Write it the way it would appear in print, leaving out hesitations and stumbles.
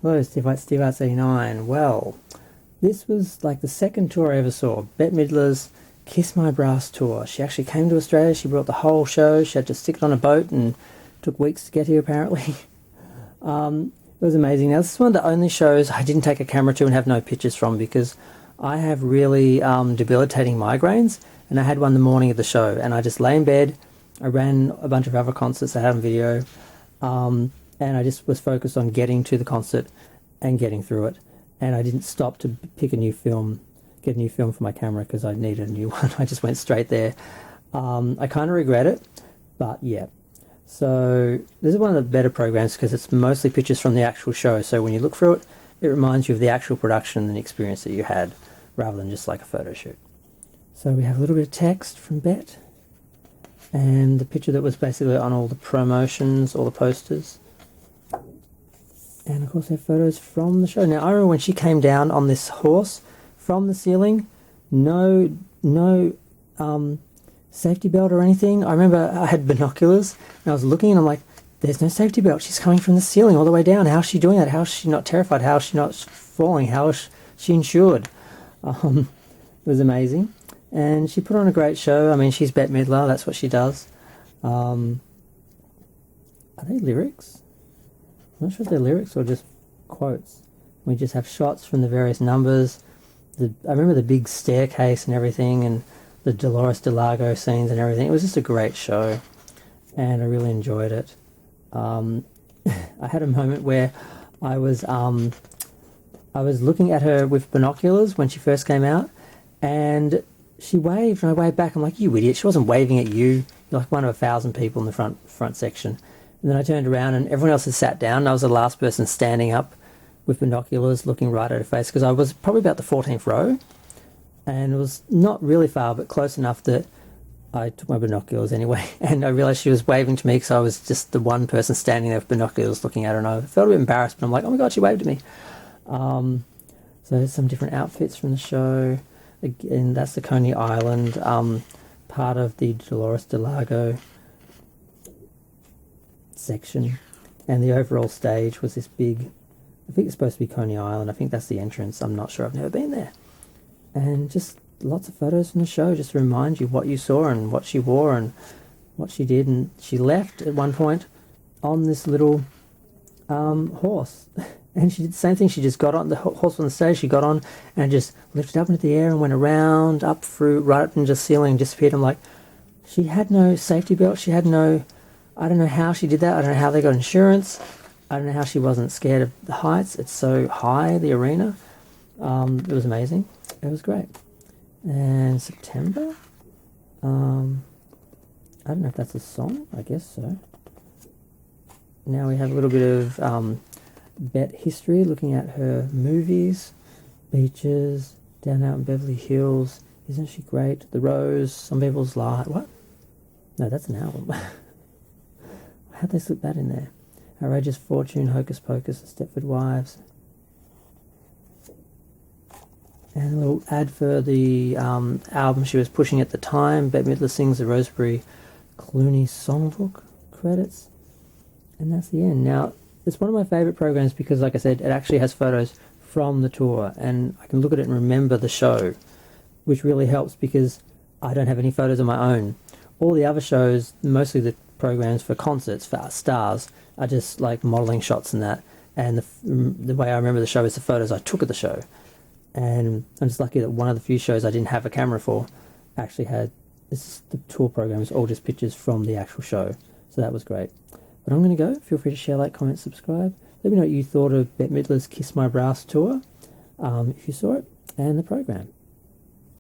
Hello, Steve Arts 89. Well, this was like the second tour I ever saw. Bette Midler's Kiss My Brass tour. She actually came to Australia. She brought the whole show. She had to stick it on a boat and took weeks to get here, apparently. It was amazing. Now, this is one of the only shows I didn't take a camera to and have no pictures from because I have really debilitating migraines, and I had one the morning of the show, and I just lay in bed. I ran a bunch of other concerts I had on video, and I just was focused on getting to the concert and getting through it, and I didn't stop to pick a new film, get a new film for my camera because I needed a new one. I just went straight there. I kind of regret it, but yeah. So this is one of the better programs because it's mostly pictures from the actual show, so when you look through it, it reminds you of the actual production and the experience that you had, rather than just like a photo shoot. So we have a little bit of text from Bette, and the picture that was basically on all the promotions, all the posters. And of course, they have photos from the show. Now, I remember when she came down on this horse from the ceiling, no safety belt or anything. I remember I had binoculars, and I was looking, and I'm like, there's no safety belt. She's coming from the ceiling all the way down. How is she doing that? How is she not terrified? How is she not falling? How is she insured? It was amazing. And she put on a great show. I mean, she's Bette Midler. That's what she does. Are they lyrics? I'm not sure if they're lyrics or just quotes. We just have shots from the various numbers. I remember the big staircase and everything, and the Dolores Delago scenes and everything. It was just a great show, and I really enjoyed it. I had a moment where I was looking at her with binoculars when she first came out, and she waved, and I waved back. I'm like, you idiot, she wasn't waving at you. You're like one of 1,000 people in the front section. And then I turned around, and everyone else had sat down, and I was the last person standing up with binoculars looking right at her face, because I was probably about the 14th row, and it was not really far, but close enough that I took my binoculars anyway, and I realised she was waving to me because I was just the one person standing there with binoculars looking at her, and I felt a bit embarrassed, but I'm like, oh my god, she waved at me. So there's some different outfits from the show. Again, that's the Coney Island, part of the Dolores Delago section, and the overall stage was this big, I think it's supposed to be Coney Island, I think that's the entrance, I'm not sure, I've never been there. And just lots of photos from the show just to remind you what you saw and what she wore and what she did. And she left at one point on this little horse, and she did the same thing. She just got on the horse on the stage, she got on and just lifted up into the air and went around, up through, right up into the ceiling and disappeared. I'm like, she had no safety belt, she had no, I don't know how she did that, I don't know how they got insurance, I don't know how she wasn't scared of the heights. It's so high, the arena. It was amazing. It was great. And September, I don't know if that's a song, I guess so. Now we have a little bit of Bette history, looking at her movies, Beaches, Down Out in Beverly Hills, Isn't She Great, The Rose, Some People's Life, what? No, that's an album. How'd they slip that in there? Outrageous Fortune, Hocus Pocus, The Stepford Wives. And a little ad for the album she was pushing at the time. Bette Midler sings the Rosemary Clooney songbook credits. And that's the end. Now, it's one of my favourite programs because, like I said, it actually has photos from the tour. And I can look at it and remember the show, which really helps because I don't have any photos of my own. All the other shows, mostly the programs for concerts, for stars, are just like modelling shots and that. And the way I remember the show is the photos I took of the show. And I'm just lucky that one of the few shows I didn't have a camera for actually had, the tour program is all just pictures from the actual show. So that was great. But I'm going to go. Feel free to share, like, comment, subscribe. Let me know what you thought of Bette Midler's Kiss My Brass tour, if you saw it, and the program.